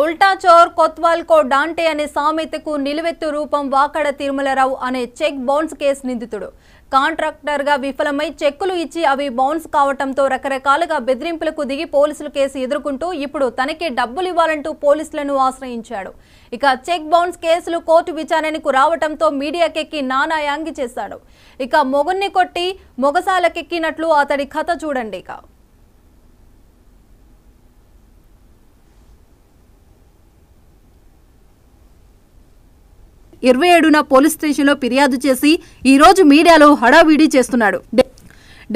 ఉల్టా చోర్ కొత్వాల్ కో డాంటే అనే సామెతకు నిలువెత్తు రూపం వాకడ తిరుమలరావు అనే చెక్ బౌన్స్ కేసు నిందితుడు. కాంట్రాక్టర్ గా విఫలమై చెక్కులు ఇచ్చి అవి బౌన్స్ కావడంతో రకరకాలుగా బెదిరింపులకు దిగి పోలీసులు కేసు ఎదుర్కొంటూ ఇప్పుడు తనకే డబ్బులు ఇవ్వాలంటూ పోలీసులను ఆశ్రయించాడు. ఇక చెక్ బౌన్స్ కేసులు కోర్టు విచారణకు రావడంతో మీడియాకెక్కి నానా యాంగి చేశాడు. ఇక మొగుణ్ణి కొట్టి మొగసాలకెక్కినట్లు అతడి కథ చూడండి. 27న పోలీస్ స్టేషన్లో ఫిర్యాదు చేసి ఈ రోజు మీడియాలో హడావిడి చేస్తున్నాడు.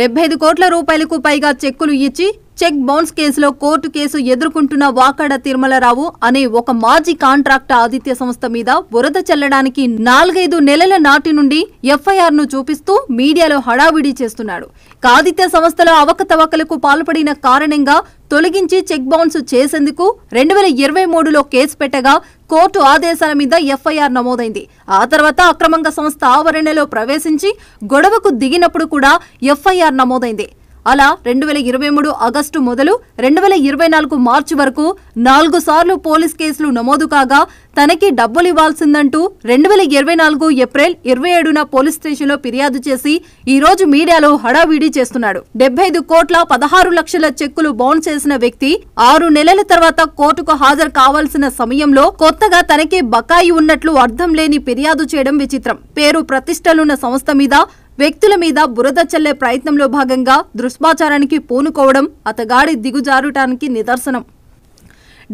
75 కోట్ల రూపాయలకు పైగా చెక్కులు ఇచ్చి చెక్ బౌన్స్ కేసులో కోర్టు కేసు ఎదుర్కొంటున్న వాకడ తిరుమలరావు అనే ఒక మాజీ కాంట్రాక్టర్ ఆదిత్య సంస్థ మీద బురద చల్లడానికి 4-5 నెలల నాటి నుండి ఎఫ్ఐఆర్ ను చూపిస్తూ మీడియాలో హడావిడి చేస్తున్నాడు. ఆదిత్య సంస్థలో అవకతవకలకు పాల్పడిన కారణంగా తొలగించి చెక్ బౌన్స్ చేసేందుకు 2023లో కేసు పెట్టగా కోర్టు ఆదేశాల మీద ఎఫ్ఐఆర్ నమోదైంది. ఆ తర్వాత అక్రమంగా సంస్థ ఆవరణలో ప్రవేశించి గొడవకు దిగినప్పుడు కూడా ఎఫ్ఐఆర్ నమోదైంది. అలా 2023 ఆగస్టు మొదలు 2024 మార్చి వరకు 4 సార్లు పోలీస్ కేసులు నమోదు కాగా తనకి డబ్బులు ఇవ్వాల్సిందంటూ 2024 ఏప్రిల్ 27న పోలీస్ స్టేషన్లో ఫిర్యాదు చేసి ఈ రోజు మీడియాలో హడావిడి చేస్తున్నాడు. 75 కోట్ల 16 లక్షల చెక్కులు బౌన్స్ చేసిన వ్యక్తి 6 నెలల తర్వాత కోర్టుకు హాజరు కావాల్సిన సమయంలో కొత్తగా తనకి బకాయి ఉన్నట్లు అర్థం లేని ఫిర్యాదు చేయడం విచిత్రం. పేరు ప్రతిష్టలున్న సంస్థ మీద వ్యక్తుల మీద బురద చల్లే ప్రయత్నంలో భాగంగా దుష్ప్రచారానికి పూనుకోవడం అతగాడి దిగుజారుటానికి నిదర్శనం.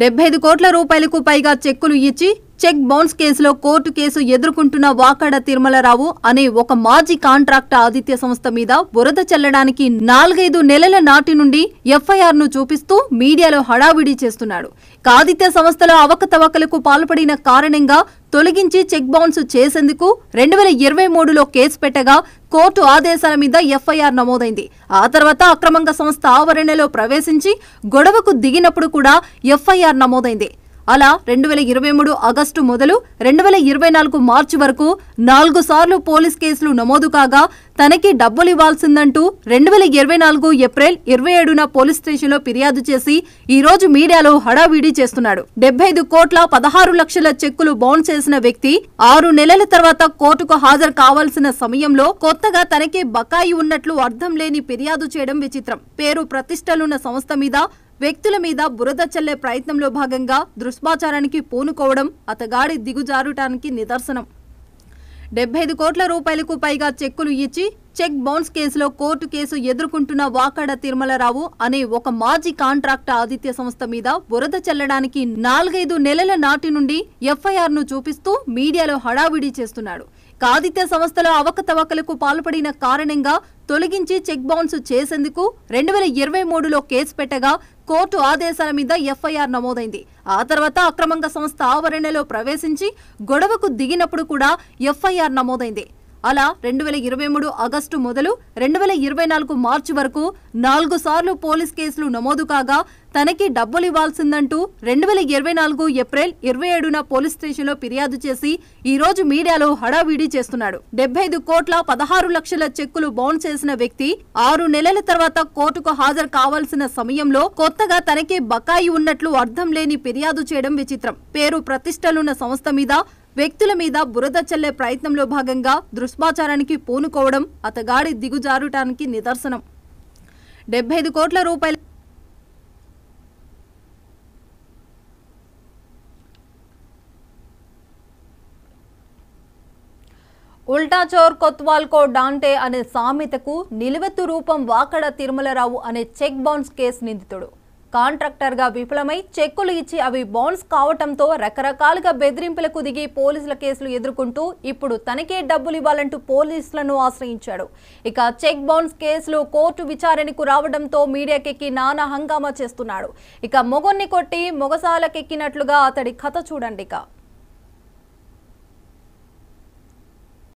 75 కోట్ల రూపాయలకు పైగా చెక్కులు ఇచ్చి చెక్ బౌన్స్ కేసులో కోర్టు కేసు ఎదుర్కొంటున్న వాకడ తిరుమలరావు అనే ఒక మాజీ కాంట్రాక్టర్ ఆదిత్య సంస్థ మీద బురద చల్లడానికి 4-5 నెలల నాటి నుండి ఎఫ్ఐఆర్ ను చూపిస్తూ మీడియాలో హడావిడి చేస్తున్నాడు. ఆదిత్య సంస్థలో అవకతవకలకు పాల్పడిన కారణంగా తొలగించి చెక్ బౌన్స్ చేసేందుకు 2023లో కేసు పెట్టగా కోర్టు ఆదేశాల మీద ఎఫ్ఐఆర్ నమోదైంది. ఆ తర్వాత అక్రమంగా సంస్థ ఆవరణలో ప్రవేశించి గొడవకు దిగినప్పుడు కూడా ఎఫ్ఐఆర్ నమోదైంది. అలా 2023 ఆగస్టు మొదలు 2024 మార్చి వరకు 4 సార్లు పోలీస్ కేసులు నమోదు కాగా తనకి డబ్బులు ఇవ్వాల్సిందంటూ 2024 ఏప్రిల్ 27న పోలీస్ స్టేషన్లో ఫిర్యాదు చేసి ఈ రోజు మీడియాలో హడావిడి చేస్తున్నాడు. 75 కోట్ల 16 లక్షల చెక్కులు బౌన్స్ చేసిన వ్యక్తి 6 నెలల తర్వాత కోర్టుకు హాజరు కావాల్సిన సమయంలో కొత్తగా తనకి బకాయి ఉన్నట్లు అర్థం లేని ఫిర్యాదు చేయడం విచిత్రం. పేరు ప్రతిష్టలున్న సంస్థ మీద వ్యక్తుల మీద బురద చల్లే ప్రయత్నంలో భాగంగా దుష్ప్రచారానికి పూనుకోవడం అతగాడి దిగుజారుటానికి నిదర్శనం. 75 కోట్ల రూపాయలకు పైగా చెక్కులు ఇచ్చి చెక్ బౌన్స్ కేసులో కోర్టు కేసు ఎదుర్కొంటున్న వాకడ తిరుమలరావు అనే ఒక మాజీ కాంట్రాక్టర్ ఆదిత్య సంస్థ మీద బురద చల్లడానికి 4-5 నెలల నాటి నుండి ఎఫ్ఐఆర్ ను చూపిస్తూ మీడియాలో హడావిడి చేస్తున్నాడు. ఆదిత్య సంస్థలో అవకతవకలకు పాల్పడిన కారణంగా తొలగించి చెక్ బౌన్స్ చేసేందుకు 2023లో కేసు పెట్టగా కోర్టు ఆదేశాల మీద ఎఫ్ఐఆర్ నమోదైంది. ఆ తర్వాత అక్రమంగా సంస్థ ఆవరణలో ప్రవేశించి గొడవకు దిగినప్పుడు కూడా ఎఫ్ఐఆర్ నమోదైంది. అలా 2023 ఆగస్టు మొదలు 2024 మార్చి వరకు 4 సార్లు పోలీస్ కేసులు నమోదు కాగా తనకి డబ్బులు ఇవ్వాల్సిందంటూ 2024 ఏప్రిల్ 27న పోలీస్ స్టేషన్లో ఫిర్యాదు చేసి ఈ రోజు మీడియాలో హడావిడి చేస్తున్నాడు. 75 కోట్ల 16 లక్షల చెక్కులు బౌన్స్ చేసిన వ్యక్తి 6 నెలల తర్వాత కోర్టుకు హాజరు కావాల్సిన సమయంలో కొత్తగా తనకి బకాయి ఉన్నట్లు అర్థం లేని ఫిర్యాదు చేయడం విచిత్రం. పేరు ప్రతిష్టలున్న సంస్థ మీద వ్యక్తుల మీద బురద చల్లే ప్రయత్నంలో భాగంగా దుష్ప్రచారానికి పూనుకోవడం అతగాడి దిగుజారుటానికి నిదర్శనం. 75 కోట్ల రూపాయల ఉల్టా చోర్ కొత్వాల్ కో డాంటే అనే సామెతకు నిలువెత్తు రూపం వాకడ తిరుమలరావు అనే చెక్ బౌన్స్ కేసు నిందితుడు. కాంట్రాక్టర్ గా విఫలమై చెక్కులు ఇచ్చి అవి బౌన్స్ కావడంతో రకరకాలుగా బెదిరింపులకు దిగి పోలీసుల కేసులు ఎదుర్కొంటూ ఇప్పుడు తనకే డబ్బులు ఇవ్వాలంటూ పోలీసులను ఆశ్రయించాడు. ఇక చెక్ బౌన్స్ కేసులు కోర్టు విచారణకు రావడంతో మీడియాకెక్కి నానా హంగామా చేస్తున్నాడు. ఇక మొగుణ్ణి కొట్టి మొగసాలకెక్కినట్లుగా అతడి కథ చూడండి.